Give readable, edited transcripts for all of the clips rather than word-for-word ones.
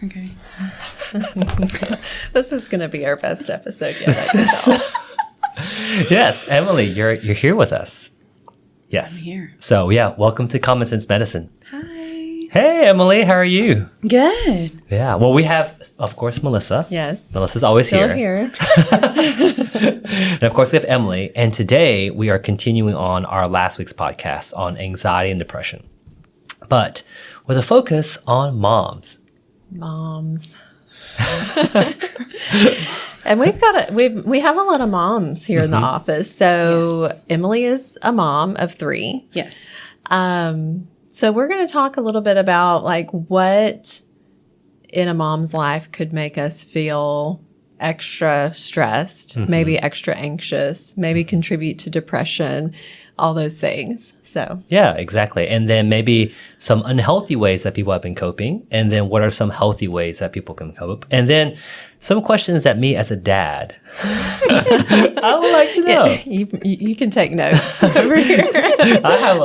Okay. This is going to be our best episode yet. I can tell. Yes, Emily, you're here with us. Yes. I'm here. So yeah, welcome to Common Sense Medicine. Hi. Hey, Emily, how are you? Good. Yeah. Well, we have, of course, Melissa. Yes. Melissa's always Still here. here. And of course, we have Emily. And today we are continuing on our last week's podcast on anxiety and depression, but with a focus on moms. Moms. And we have a lot of moms here in the office. So Yes. Emily is a mom of 3. Yes. So we're going to talk a little bit about like what in a mom's life could make us feel extra stressed, maybe extra anxious, maybe contribute to depression, all those things. So Yeah, exactly. And then maybe some unhealthy ways that people have been coping. And then what are some healthy ways that people can cope? And then some questions that me as a dad, I would like to know. you can take notes over here. I have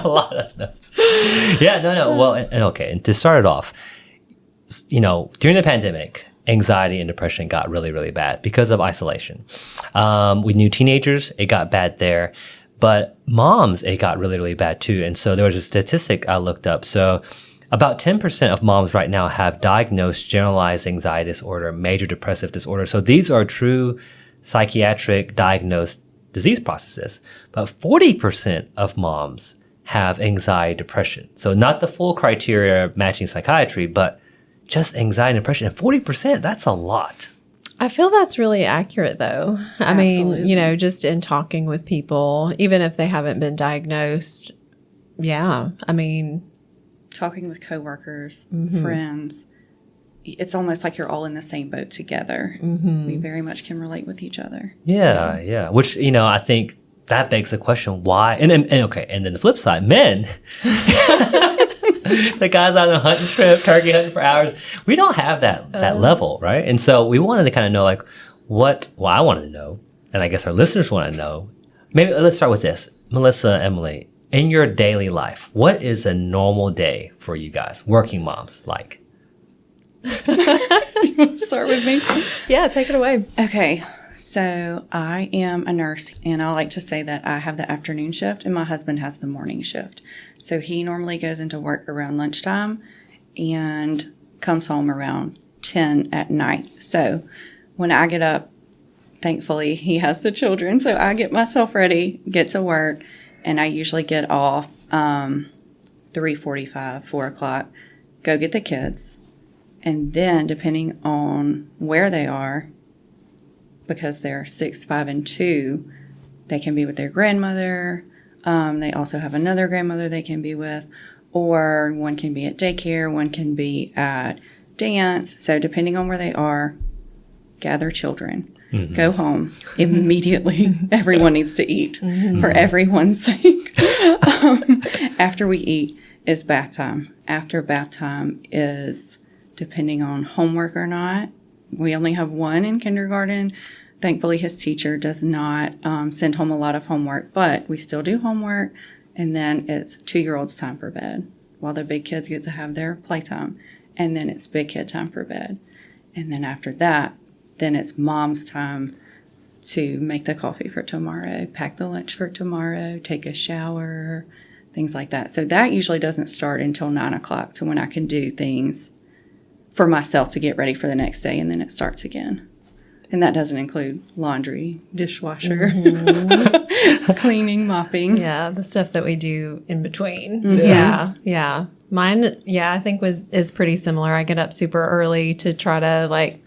a lot of notes. Yeah, no. Well, and okay. And to start it off, during the pandemic, anxiety and depression got really, really bad because of isolation. We knew teenagers, it got bad there. But moms, it got really, really bad too. And so there was a statistic I looked up. So about 10% of moms right now have diagnosed generalized anxiety disorder, major depressive disorder. So these are true psychiatric diagnosed disease processes. But 40% of moms have anxiety, depression. So not the full criteria matching psychiatry, but just anxiety and depression. And 40%, that's a lot. I feel that's really accurate though. I mean, Absolutely. just in talking with people, even if they haven't been diagnosed. Yeah. I mean, Talking with coworkers, friends, it's almost like you're all in the same boat together. We very much can relate with each other. Yeah. Which, I think that begs the question, why? And then the flip side, men, the guys on a hunting trip, turkey hunting for hours, we don't have that level, right? And so we wanted to kind of know I wanted to know, and I guess our listeners want to know, maybe let's start with this. Melissa, Emily, in your daily life, what is a normal day for you guys, working moms, like? Start with me. yeah, take it away. Okay. So I am a nurse, and I like to say that I have the afternoon shift and my husband has the morning shift. So he normally goes into work around lunchtime and comes home around 10 at night. So when I get up, thankfully he has the children, so I get myself ready, get to work, and I usually get off 3:45, 4 o'clock, go get the kids. And then depending on where they are, because they're 6, 5, and 2, they can be with their grandmother. They also have another grandmother they can be with, or one can be at daycare, one can be at dance. So depending on where they are, gather children, go home immediately. Everyone needs to eat for everyone's sake. After we eat is bath time. After bath time is depending on homework or not. We only have one in kindergarten. Thankfully, his teacher does not send home a lot of homework, but we still do homework. And then it's 2-year-old's time for bed while the big kids get to have their playtime. And then it's big kid time for bed. And then after that, then it's mom's time to make the coffee for tomorrow, pack the lunch for tomorrow, take a shower, things like that. So that usually doesn't start until 9 o'clock to when I can do things for myself to get ready for the next day, and then it starts again. And that doesn't include laundry, dishwasher, cleaning, mopping. Yeah, the stuff that we do in between. Mm-hmm. Yeah. Mine, I think is pretty similar. I get up super early to try to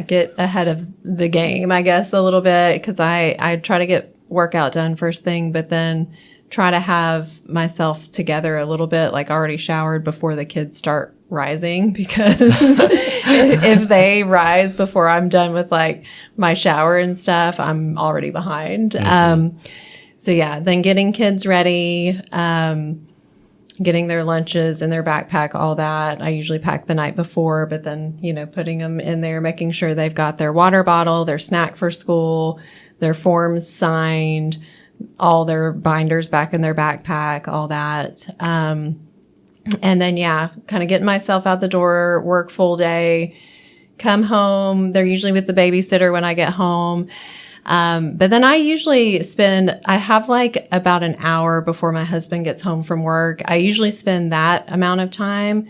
get ahead of the game, I guess, a little bit, because I try to get workout done first thing, but then try to have myself together a little bit, like already showered before the kids start rising, because if they rise before I'm done with like my shower and stuff, I'm already behind. So then getting kids ready, getting their lunches in their backpack, all that. I usually pack the night before, but then, putting them in there, making sure they've got their water bottle, their snack for school, their forms signed, all their binders back in their backpack, all that. And then, kind of getting myself out the door, work full day, come home. They're usually with the babysitter when I get home. But then I usually I have like about an hour before my husband gets home from work. I usually spend that amount of time,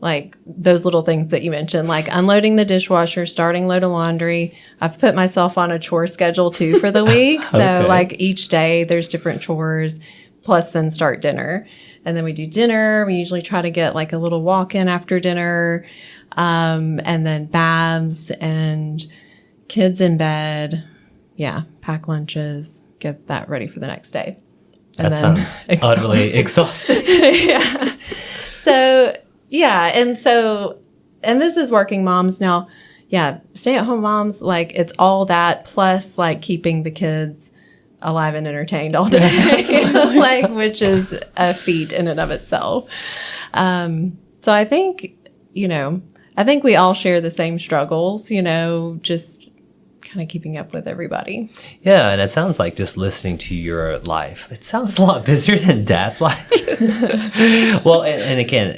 like those little things that you mentioned, like unloading the dishwasher, starting load of laundry. I've put myself on a chore schedule too for the week. So Okay. like each day there's different chores, plus then start dinner. And then we do dinner. We usually try to get like a little walk in after dinner. And then baths and kids in bed. Yeah, pack lunches, get that ready for the next day. That sounds utterly exhausting. So, and this is working moms now. Yeah, stay-at-home moms, like it's all that plus like keeping the kids alive and entertained all day, like which is a feat in and of itself. So I think we all share the same struggles, just kind of keeping up with everybody. Yeah, and it sounds like just listening to your life, it sounds a lot busier than Dad's life. Well, and again,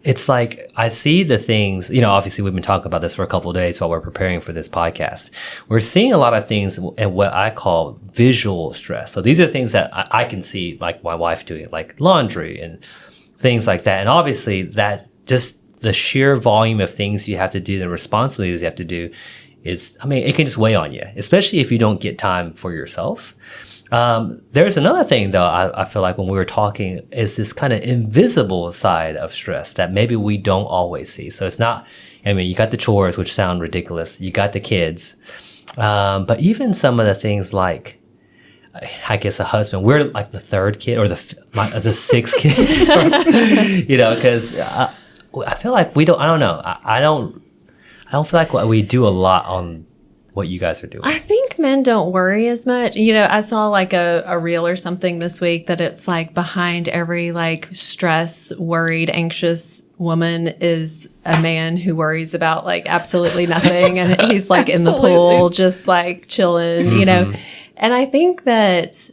it's like I see the things, obviously we've been talking about this for a couple of days while we're preparing for this podcast. We're seeing a lot of things in what I call visual stress. So these are things that I can see, like my wife doing, like laundry and things like that. And obviously that just the sheer volume of things you have to do, the responsibilities you have to do it can just weigh on you, especially if you don't get time for yourself. There's another thing though, I feel like when we were talking is this kind of invisible side of stress that maybe we don't always see. So it's not, you got the chores, which sound ridiculous. You got the kids. But even some of the things like, I guess a husband, we're like the third kid or the sixth kid, cause, I feel like I don't know. I don't feel like we do a lot on what you guys are doing. I think men don't worry as much. I saw like a reel or something this week that it's like behind every like stress, worried, anxious woman is a man who worries about like absolutely nothing. And he's like in the pool, just like chilling, And I think that,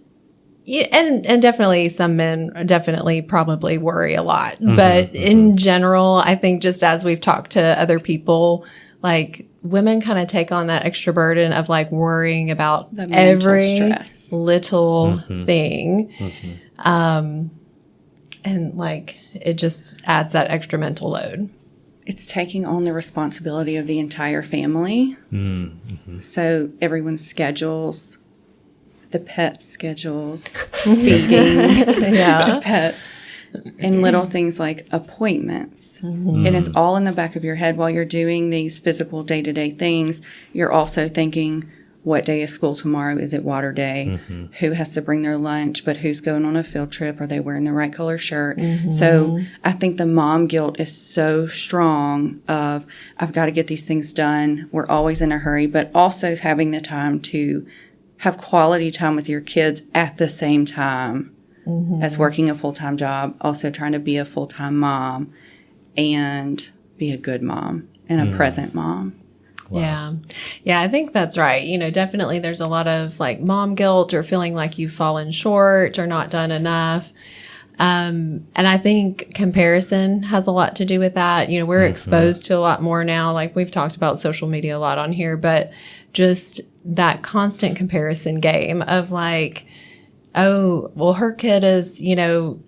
and definitely some men definitely probably worry a lot. But in general, I think just as we've talked to other people, like women kind of take on that extra burden of like worrying about every stress. little thing. And like it just adds that extra mental load. It's taking on the responsibility of the entire family. So everyone's schedules, the pets' schedules, feeding the pets, and little things like appointments. And it's all in the back of your head while you're doing these physical day-to-day things. You're also thinking, what day is school tomorrow? Is it water day? Who has to bring their lunch? But who's going on a field trip? Are they wearing the right color shirt? So I think the mom guilt is so strong of, I've got to get these things done. We're always in a hurry, but also having the time to have quality time with your kids at the same time as working a full-time job, also trying to be a full-time mom and be a good mom and a present mom. Wow. Yeah, I think that's right. Definitely there's a lot of like mom guilt or feeling like you've fallen short or not done enough. And I think comparison has a lot to do with that. We're exposed to a lot more now. Like we've talked about social media a lot on here, but just that constant comparison game of like, oh, well, her kid is,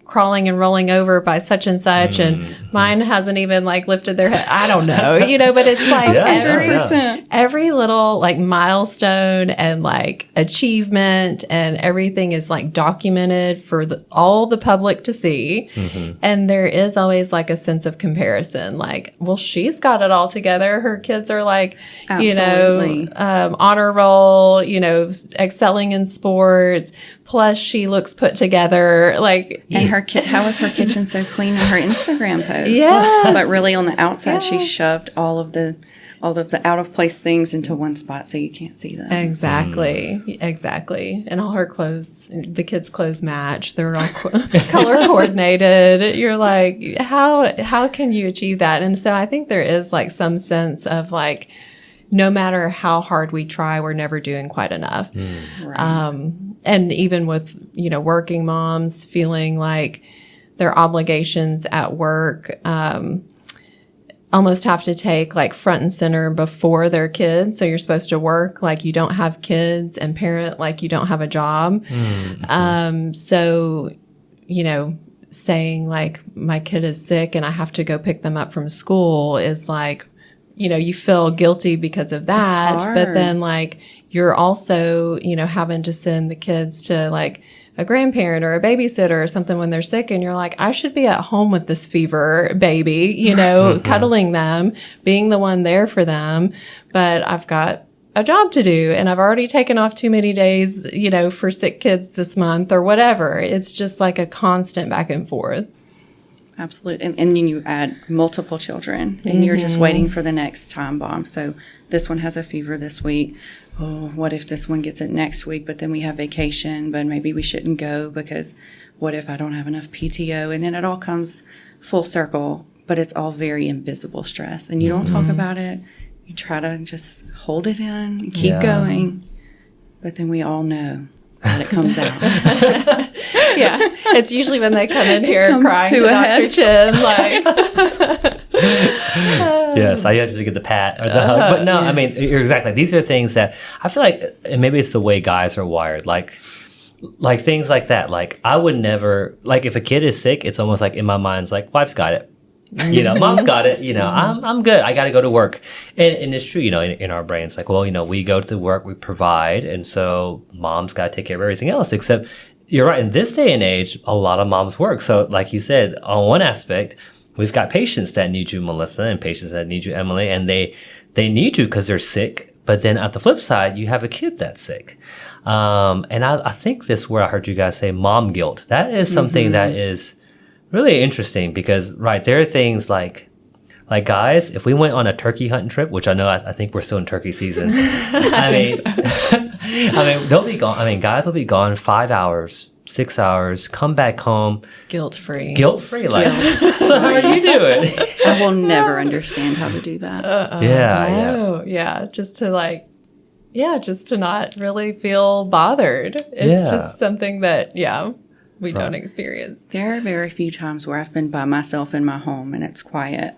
crawling and rolling over by such and such, and mine hasn't even like lifted their head. I don't know, but it's like 100%. Every little like milestone and like achievement and everything is like documented for all the public to see. And there is always like a sense of comparison. Like, well, she's got it all together. Her kids are like, honor roll, excelling in sports. Plus she looks put together. Like, and how was her kitchen so clean in her Instagram post? Yeah. But really on the outside, she shoved all of the out of place things into one spot so you can't see them. Exactly. And all her clothes, the kids' clothes match. They're all color coordinated. You're like, how can you achieve that? And so I think there is like some sense of like, no matter how hard we try, we're never doing quite enough. Right. And even with, working moms feeling like their obligations at work, almost have to take like front and center before their kids. So you're supposed to work like you don't have kids and parent like you don't have a job. So, you know, saying like my kid is sick and I have to go pick them up from school is like, you know, you feel guilty because of that. It's hard. But then like you're also, you know, having to send the kids to like a grandparent or a babysitter or something when they're sick. And you're like, I should be at home with this fever baby, you know, cuddling them, being the one there for them. But I've got a job to do and I've already taken off too many days, you know, for sick kids this month or whatever. It's just like a constant back and forth. Absolutely. And then you add multiple children and you're just waiting for the next time bomb. So this one has a fever this week. Oh, what if this one gets it next week, but then we have vacation, but maybe we shouldn't go because what if I don't have enough PTO? And then it all comes full circle, but it's all very invisible stress. And you don't talk about it. You try to just hold it in and keep going. But then we all know that it comes out. Yeah. It's usually when they come in here comes crying to to a Dr. head. Chin, like, Yes, I usually get the pat or the hug. But no, I mean, you're exactly. These are things that I feel like, and maybe it's the way guys are wired. Like things like that. Like I would never, like if a kid is sick, it's almost like in my mind, it's like, wife's got it. You know, mom's got it. You know, I'm good. I got to go to work. And it's true, you know, in our brains, like, well, you know, we go to work, we provide. And so mom's got to take care of everything else, except you're right. In this day and age, a lot of moms work. So like you said, on one aspect, we've got patients that need you, Melissa, and patients that need you, Emily, and they need you because they're sick. But then at the flip side, you have a kid that's sick. And I think this where I heard you guys say mom guilt. That is something that is really interesting because, right, there are things like guys, if we went on a turkey hunting trip, which I know I think we're still in turkey season. I mean, they'll be gone. I mean, guys will be gone 5 hours, 6 hours, come back home guilt-free. Like, so how are you doing? I will never understand how to do that. Yeah. Just to not really feel bothered. It's just something that, we don't experience. There are very few times where I've been by myself in my home and it's quiet,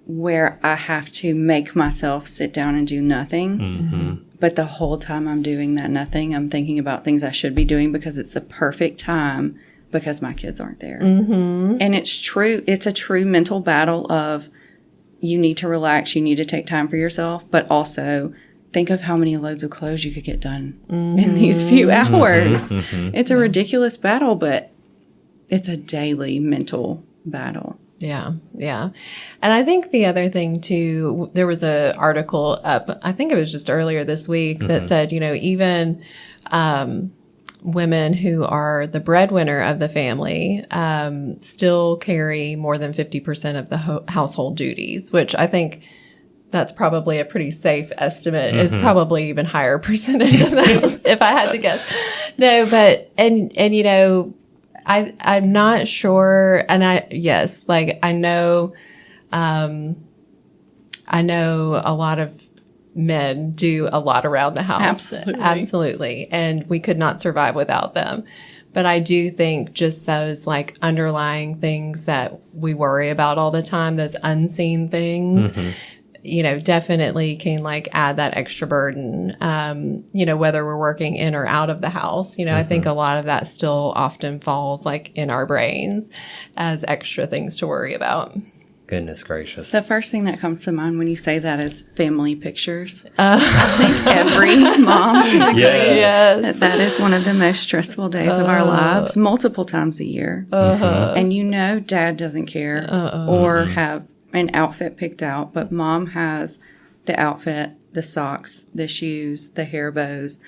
where I have to make myself sit down and do nothing. But the whole time I'm doing that nothing, I'm thinking about things I should be doing because it's the perfect time because my kids aren't there. And it's true. It's a true mental battle of you need to relax, you need to take time for yourself, but also think of how many loads of clothes you could get done in these few hours. It's a ridiculous battle, but it's a daily mental battle. Yeah. And I think the other thing too, there was an article up, I think it was just earlier this week that said, you know, even, women who are the breadwinner of the family, still carry more than 50% of the household duties, which I think that's probably a pretty safe estimate. It's probably even higher percentage of those if I had to guess. No, but, and, you know, I'm not sure. And I know a lot of men do a lot around the house. Absolutely. And we could not survive without them. But I do think just those like underlying things that we worry about all the time, those unseen things, you know, definitely can like add that extra burden, you know, whether we're working in or out of the house. You know, I think a lot of that still often falls like in our brains as extra things to worry about. Goodness gracious. The first thing that comes to mind when you say that is family pictures. I think every mom can agree that is one of the most stressful days of our lives, multiple times a year. And you know dad doesn't care or have an outfit picked out, but mom has the outfit, the socks, the shoes, the hair bows,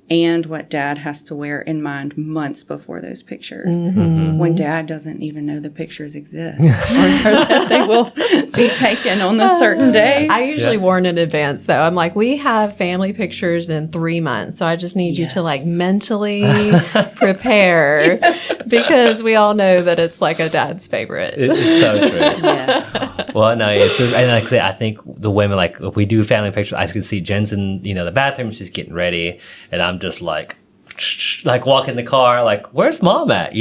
and what dad has to wear in mind months before those pictures. When dad doesn't even know the pictures exist or that they will be taken on a certain day. I usually warn in advance though. I'm like, we have family pictures in 3 months. So I just need you to like mentally prepare because we all know that it's like a dad's favorite. It's so true. Well, no, it's true. And like I say, I think the women, like if we do family pictures, I can see Jen's in, you know, the bathroom, she's getting ready and I'm just like like walk in the car, like, where's mom at?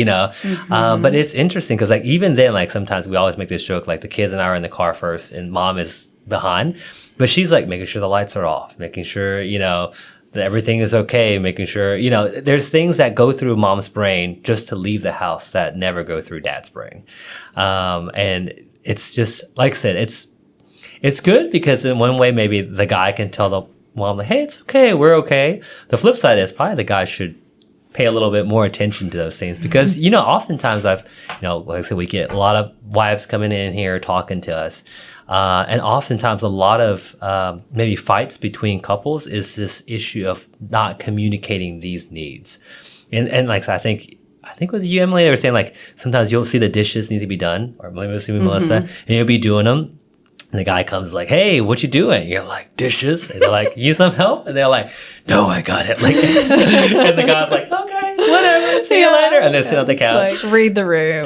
But it's interesting because like even then, like sometimes we always make this joke, like the kids and I are in the car first and mom is behind, but she's like making sure the lights are off, making sure, that everything is okay, making sure, there's things that go through mom's brain just to leave the house that never go through dad's brain. And it's just, like I said, it's good because in one way, maybe the guy can tell the mom, like, hey, it's okay, we're okay. The flip side is probably the guy should pay a little bit more attention to those things because, oftentimes like I said, we get a lot of wives coming in here talking to us. And oftentimes a lot of, maybe fights between couples is this issue of not communicating these needs. And like, I think it was you, Emily, they were saying like, sometimes you'll see the dishes need to be done, or maybe it was Melissa, and you'll be doing them. And the guy comes like, hey, what you doing? You're like, dishes. And they're like, you some help? And they're like, no, I got it. Like, and the guy's like, okay, whatever. See you later. And they sit on the couch. Like, read the room.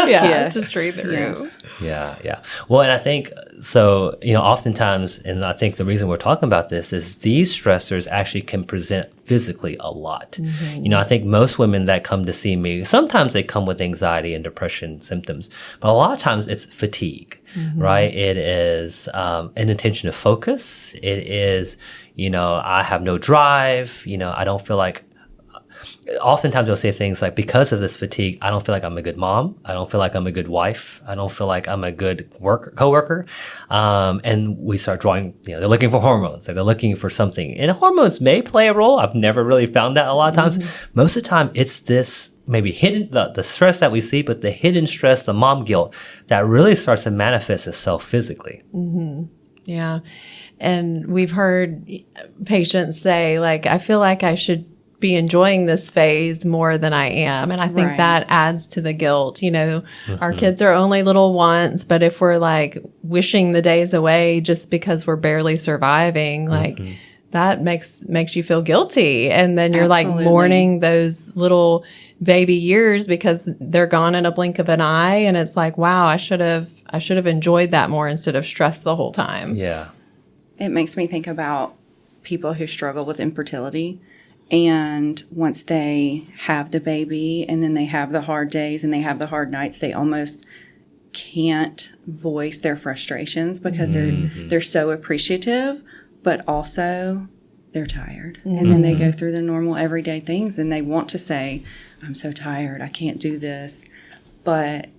Yeah, just read the room. Yeah. Well, and I think, so, oftentimes, and I think the reason we're talking about this is these stressors actually can present physically a lot. I think most women that come to see me, sometimes they come with anxiety and depression symptoms, but a lot of times it's fatigue, right? It is an intention to focus. It is, I have no drive. I don't feel like, oftentimes they'll say things like, because of this fatigue, I don't feel like I'm a good mom. I don't feel like I'm a good wife. I don't feel like I'm a good coworker. And we start drawing, they're looking for hormones. They're looking for something. And hormones may play a role. I've never really found that a lot of times. Most of the time, it's this maybe hidden, the stress that we see, but the hidden stress, the mom guilt that really starts to manifest itself physically. Yeah. And we've heard patients say, like, I feel like I should be enjoying this phase more than I am. And I think that adds to the guilt. Our kids are only little once, but if we're like wishing the days away just because we're barely surviving, like that makes you feel guilty. And then you're like mourning those little baby years because they're gone in a blink of an eye. And it's like, wow, I should have enjoyed that more instead of stressed the whole time. Yeah. It makes me think about people who struggle with infertility. And once they have the baby and then they have the hard days and they have the hard nights, they almost can't voice their frustrations because they're so appreciative, but also they're tired. And then they go through the normal everyday things and they want to say, I'm so tired, I can't do this. But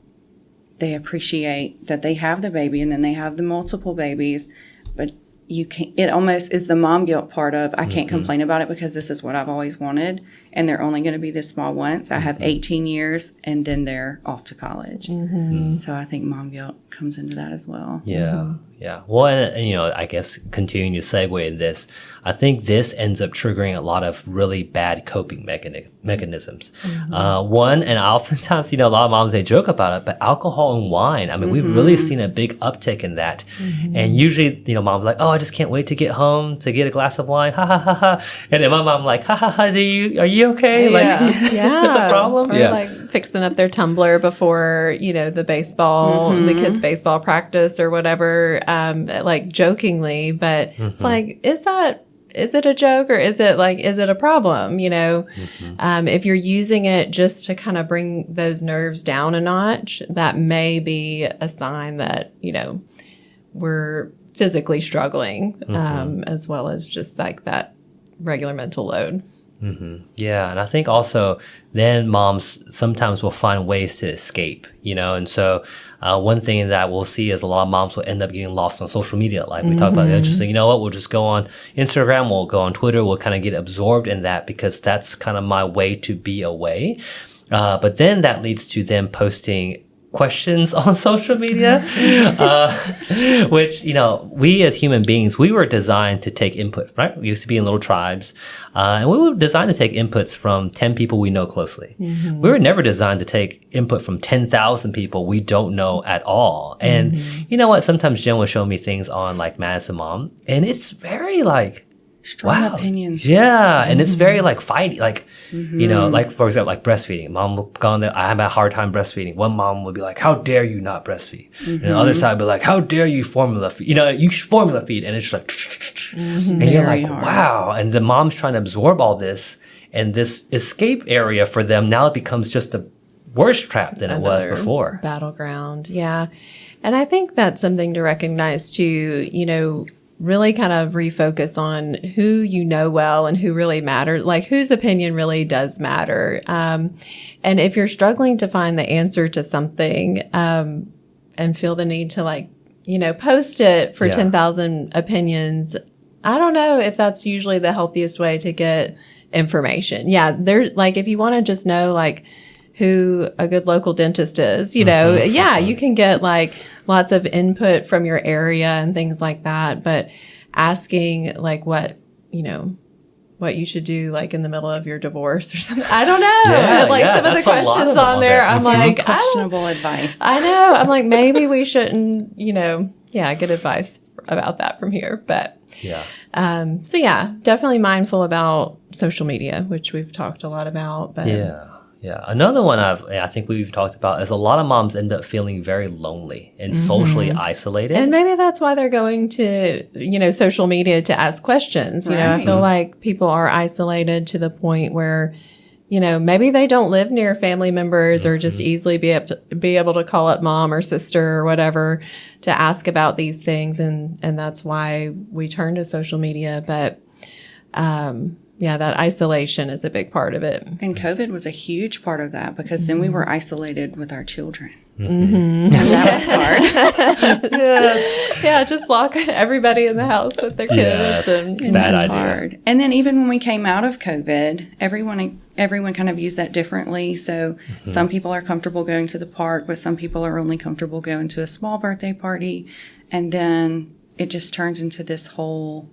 they appreciate that they have the baby and then they have the multiple babies, but you can't, it almost is the mom guilt part of, I can't complain about it because this is what I've always wanted. And they're only going to be this small once. I have 18 years and then they're off to college. So I think mom guilt comes into that as well. Yeah. Yeah. Well, and I guess continuing to segue in this, I think this ends up triggering a lot of really bad coping mechanisms. One, and oftentimes, a lot of moms, they joke about it, but alcohol and wine, I mean, we've really seen a big uptick in that. And usually, mom's like, oh, I just can't wait to get home to get a glass of wine. Ha ha ha ha. And then my mom like, ha ha ha, are you okay? Like, is this a problem? Or like fixing up their tumbler before, the baseball, the kids' baseball practice or whatever, like jokingly, but it's like, is it a joke or is it a problem? If you're using it just to kind of bring those nerves down a notch, that may be a sign that, we're physically struggling, as well as just like that regular mental load. Yeah. And I think also then moms sometimes will find ways to escape, and so one thing that we'll see is a lot of moms will end up getting lost on social media. Like we talked about, just you know what, we'll just go on Instagram, we'll go on Twitter, we'll kind of get absorbed in that because that's kind of my way to be away. But then that leads to them posting questions on social media, which, we as human beings, we were designed to take input, right? We used to be in little tribes, and we were designed to take inputs from 10 people we know closely. We were never designed to take input from 10,000 people we don't know at all. And you know what? Sometimes Jen will show me things on like Madison Mom, and it's very like, strong opinions. Yeah. And it's very like fighty, like, like for example, like breastfeeding. Mom will go on there. I have a hard time breastfeeding. One mom would be like, how dare you not breastfeed? And the other side would be like, how dare you formula feed? You should formula feed. And it's just like, and you're like, wow. And the mom's trying to absorb all this. And this escape area for them now becomes just a worse trap than it was Another before. Battleground. Yeah. And I think that's something to recognize too, really kind of refocus on who you know well and who really matters, like whose opinion really does matter. And if you're struggling to find the answer to something, and feel the need to post it for 10,000 opinions, I don't know if that's usually the healthiest way to get information. Yeah. If you want to just know, who a good local dentist is, you can get lots of input from your area and things like that. But asking what you should do in the middle of your divorce or something. I don't know. Some of the questions on there, I'm like, questionable advice. I know. I'm like, maybe we shouldn't, get advice about that from here. But definitely mindful about social media, which we've talked a lot about. But Yeah. Another one I think we've talked about is a lot of moms end up feeling very lonely and socially isolated. And maybe that's why they're going to, social media to ask questions. Right. I feel like people are isolated to the point where, maybe they don't live near family members or just easily be able to call up mom or sister or whatever to ask about these things. And that's why we turn to social media. But, that isolation is a big part of it. And COVID was a huge part of that because then we were isolated with our children. Mm-hmm. And that was hard. Yes. Yeah, just lock everybody in the house with their kids. Yes. And Bad that's idea. hard. And then even when we came out of COVID, everyone kind of used that differently. So some people are comfortable going to the park, but some people are only comfortable going to a small birthday party. And then it just turns into this whole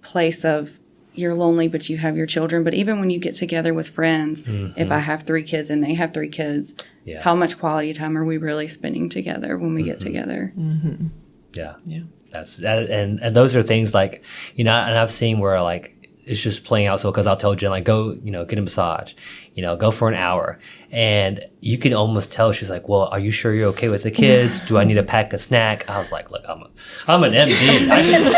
place of you're lonely, but you have your children. But even when you get together with friends, if I have 3 kids and they have 3 kids, how much quality time are we really spending together when we get together? Mm-hmm. Yeah. That's that. And those are things and I've seen where it's just playing out. So, cause I'll tell Jen, go, get a massage, go for an hour. And you can almost tell she's like, well, are you sure you're okay with the kids? Do I need to pack a snack? I was like, look, I'm an MD.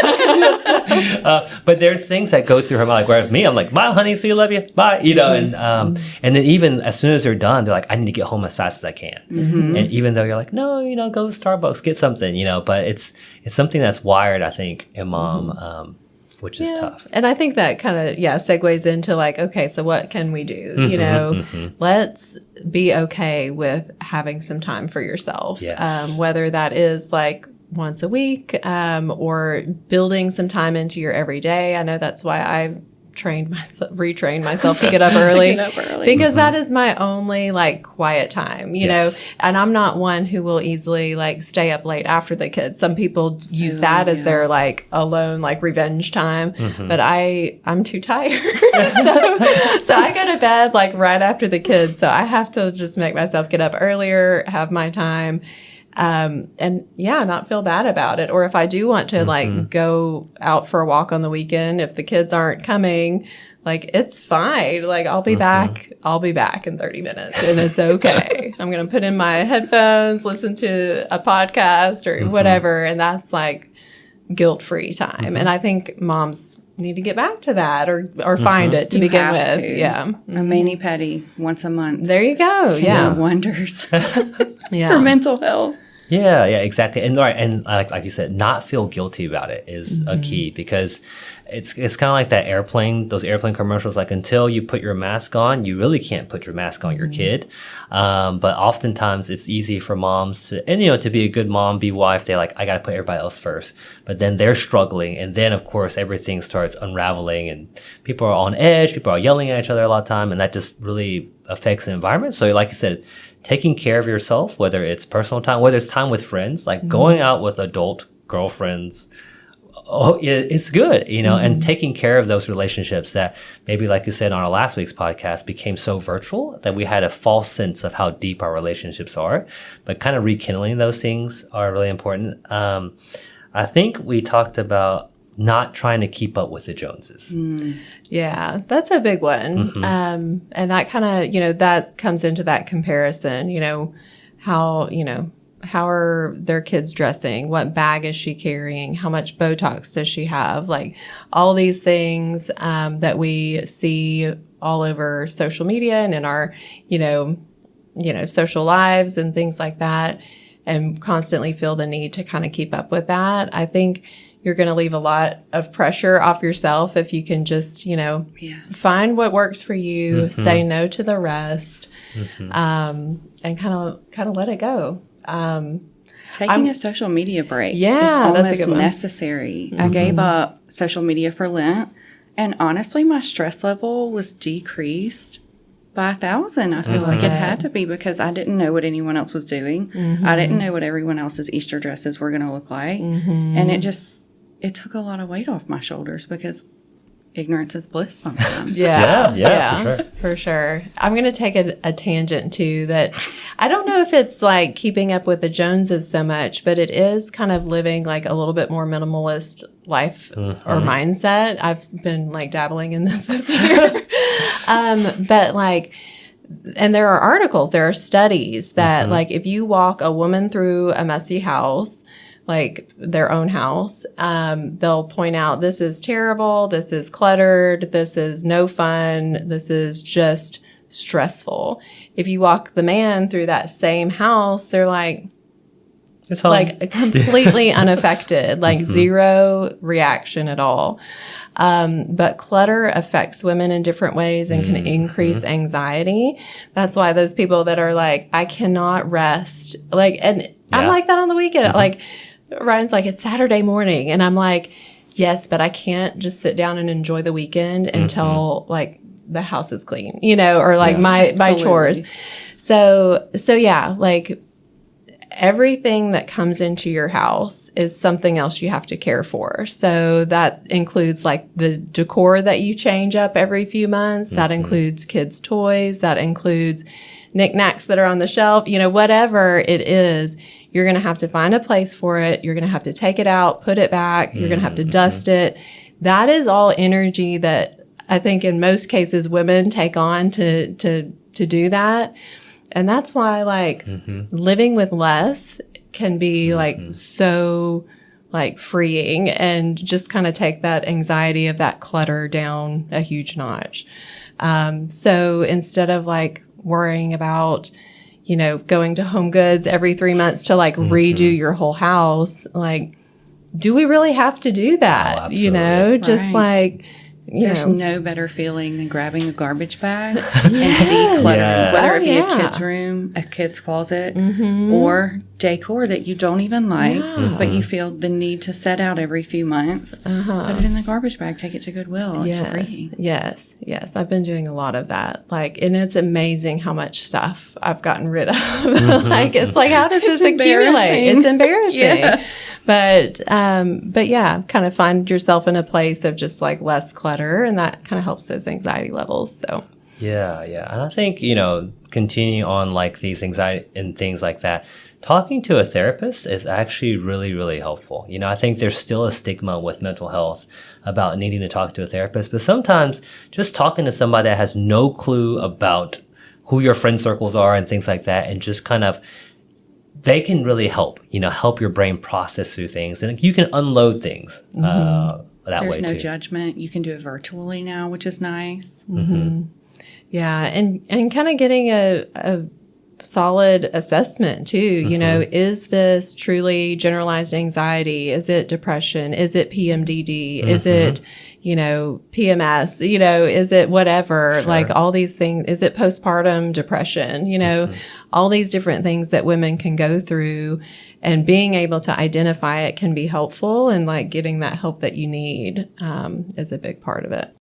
But there's things that go through her mind. Whereas me, I'm like, bye, honey. See you. Love you. Bye. And then even as soon as they're done, they're like, I need to get home as fast as I can. Mm-hmm. And even though you're like, no, go to Starbucks, get something, but it's something that's wired, I think, in mom, which is tough. And I think that kind of, segues into okay, so what can we do? Let's be okay with having some time for yourself. Yes. Whether that is once a week, or building some time into your everyday. I know that's why I retrained myself to get up early, because that is my only quiet time, you know, and I'm not one who will eisily stay up late after the kids. Some people use that as their alone, revenge time, but I'm too tired. so I go to bed right after the kids. So I have to just make myself get up earlier, have my time. Not feel bad about it. Or if I do want to go out for a walk on the weekend, if the kids aren't coming, it's fine. I'll be back in 30 minutes and it's okay. I'm going to put in my headphones, listen to a podcast or whatever. And that's guilt-free time. And I think moms need to get back to that or find it to begin with. Yeah. A mani-pedi once a month. There you go. Can do wonders for mental health. Yeah, exactly. And like you said, not feel guilty about it is a key, because it's kind of like those airplane commercials, until you put your mask on, you really can't put your mask on your kid. But oftentimes it's easy for moms to be a good mom, be wife. They're I got to put everybody else first, but then they're struggling. And then of course everything starts unraveling and people are on edge. People are yelling at each other a lot of time. And that just really affects the environment. So like you said, taking care of yourself, whether it's personal time, whether it's time with friends, going out with adult girlfriends, it's good, and taking care of those relationships that maybe, like you said on our last week's podcast, became so virtual that we had a false sense of how deep our relationships are. But kind of rekindling those things are really important. I think we talked about not trying to keep up with the Joneses. Yeah, that's a big one. And that kind of, that comes into that comparison, how are their kids dressing? What bag is she carrying? How much Botox does she have? All these things, that we see all over social media and in our, social lives and things like that, and constantly feel the need to kind of keep up with that, I think you're going to leave a lot of pressure off yourself if you can just, find what works for you, say no to the rest, and kind of let it go. Taking a social media break is that's almost a good one. necessary. I gave up social media for Lent, and honestly, my stress level was decreased by 1,000. I feel like it had to be, because I didn't know what anyone else was doing. I didn't know what everyone else's Easter dresses were going to look like. And it took a lot of weight off my shoulders, because ignorance is bliss sometimes. Yeah, for sure. I'm going to take a tangent too, that I don't know if it's like keeping up with the Joneses so much, but it is kind of living like a little bit more minimalist life or mindset. I've been like dabbling in this year. But like, and there are articles, there are studies that like if you walk a woman through a messy house, like their own house, they'll point out, this is terrible, this is cluttered, this is no fun, this is just stressful. If you walk the man through that same house, they're like, it's home. Like completely unaffected, like zero reaction at all. But clutter affects women in different ways and can increase anxiety. That's why those people that are like, I cannot rest, like, and I'm like that on the weekend. Like, Ryan's like, it's Saturday morning. And I'm like, yes, but I can't just sit down and enjoy the weekend until like the house is clean, or like my chores. So yeah, like everything that comes into your house is something else you have to care for. So that includes like the decor that you change up every few months. That includes kids' toys. That includes knickknacks that are on the shelf, whatever it is. You're going to have to find a place for it. You're going to have to take it out, put it back. You're going to have to dust it. That is all energy that I think in most cases women take on to do that. And that's why like living with less can be like so like freeing, and just kind of take that anxiety of that clutter down a huge notch. So instead of like worrying about, going to Home Goods every 3 months to like redo your whole house, like, do we really have to do that? Oh, absolutely. Just like, There's no better feeling than grabbing a garbage bag and decluttering, whether it be a kid's room, a kid's closet, or decor that you don't even like, but you feel the need to set out every few months. Put it in the garbage bag, take it to Goodwill. It's free. Yes. I've been doing a lot of that. Like, and it's amazing how much stuff I've gotten rid of. Like, it's like, how does this accumulate? It's embarrassing. But yeah, kind of find yourself in a place of just like less clutter, and that kind of helps those anxiety levels. So. Yeah. And I think, continue on like these anxiety and things like that. Talking to a therapist is actually really, really helpful. I think there's still a stigma with mental health about needing to talk to a therapist, but sometimes just talking to somebody that has no clue about who your friend circles are and things like that, and just kind of, they can really help, help your brain process through things, and you can unload things that There's way too. There's no judgment. You can do it virtually now, which is nice. Yeah. And kind of getting a solid assessment too. Is this truly generalized anxiety? Is it depression? Is it PMDD? Is it, PMS? Is it whatever? Sure. Like all these things. Is it postpartum depression? All these different things that women can go through, and being able to identify it can be helpful, and like getting that help that you need, is a big part of it.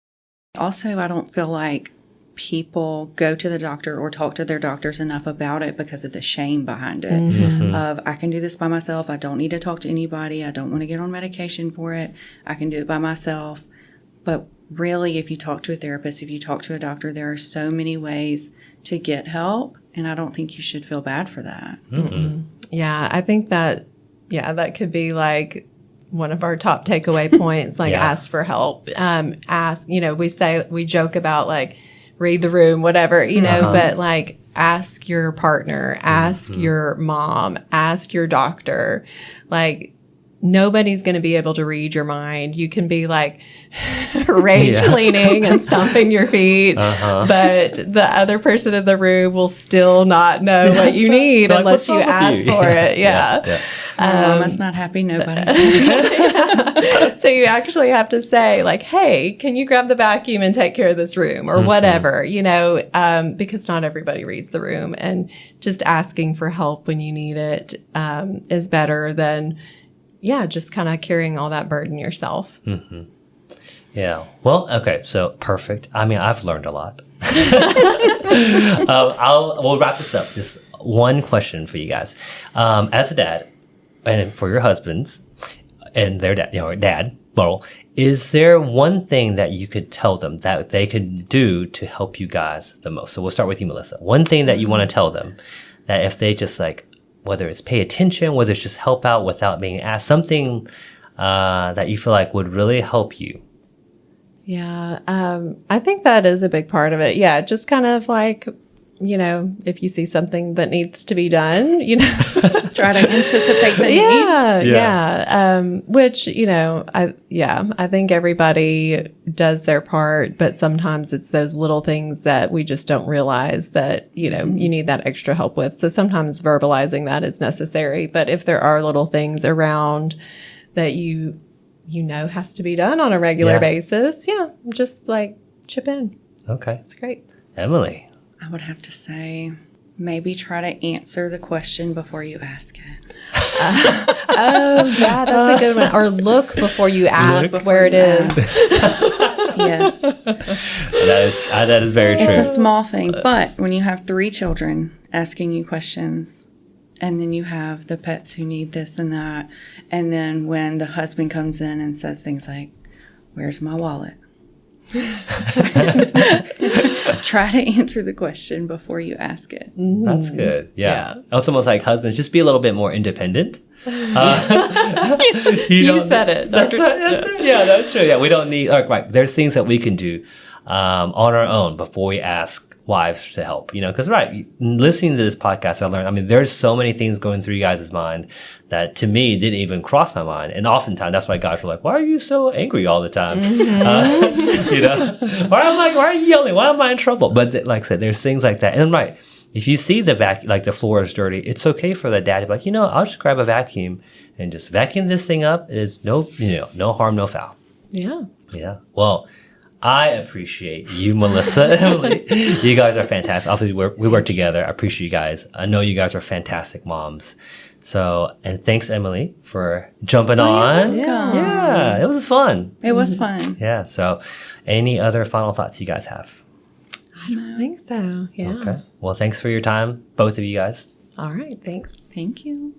Also, I don't feel like people go to the doctor or talk to their doctors enough about it because of the shame behind it of, I can do this by myself. I don't need to talk to anybody. I don't want to get on medication for it. I can do it by myself. But really, if you talk to a therapist, if you talk to a doctor, there are so many ways to get help. And I don't think you should feel bad for that. Yeah, I think that could be like one of our top takeaway points, like ask for help. We joke about like, read the room, whatever, but like ask your partner, ask your mom, ask your doctor. Like nobody's going to be able to read your mind. You can be like rage Yeah. cleaning and stomping your feet, but the other person in the room will still not know what you need Like, unless "What's you wrong with ask you?" for it. Yeah. Mama's not happy. Nobody's happy. So you actually have to say like, hey, can you grab the vacuum and take care of this room or whatever, because not everybody reads the room, and just asking for help when you need it is better than, just kind of carrying all that burden yourself. Yeah. Well, okay. So perfect. I mean, I've learned a lot. We'll wrap this up. Just one question for you guys. As a dad, and for your husbands and their dad, dad, plural, is there one thing that you could tell them that they could do to help you guys the most? So we'll start with you, Melissa. One thing that you want to tell them that if they just whether it's pay attention, whether it's just help out without being asked, something that you feel like would really help you. Yeah. I think that is a big part of it. Yeah. Just kind of like, if you see something that needs to be done, Try to anticipate the need. Yeah. Which, I think everybody does their part, but sometimes it's those little things that we just don't realize that, you need that extra help with. So sometimes verbalizing that is necessary. But if there are little things around that has to be done on a regular basis, just like chip in. Okay. It's great. Emily. I would have to say maybe try to answer the question before you ask it. Oh, yeah, that's a good one. Or look before you ask where it is. Yes. That is very true. It's a small thing, but when you have 3 children asking you questions, and then you have the pets who need this and that, and then when the husband comes in and says things like, "Where's my wallet?" Try to answer the question before you ask it. That's good. Yeah. Yeah. It's almost like husbands, just be a little bit more independent. You said it. That's right. That's true. Yeah, we don't need, right. There's things that we can do on our own before we ask wives to help, because listening to this podcast, I learned, there's so many things going through you guys' mind that to me didn't even cross my mind. And oftentimes that's why guys were like, why are you so angry all the time? Why are you yelling? Why am I in trouble? But like I said, there's things like that. And if you see the floor is dirty, it's okay for the dad to be like, I'll just grab a vacuum and just vacuum this thing up. It's no harm, no foul. Yeah. Yeah. Well, I appreciate you, Melissa, Emily. You guys are fantastic. Obviously, we work together. I appreciate you guys. I know you guys are fantastic moms. So, and thanks, Emily, for jumping on. Yeah, it was fun. It was fun. Yeah. So, any other final thoughts you guys have? I don't think so. Yeah. Okay. Well, thanks for your time, both of you guys. All right. Thanks. Thank you.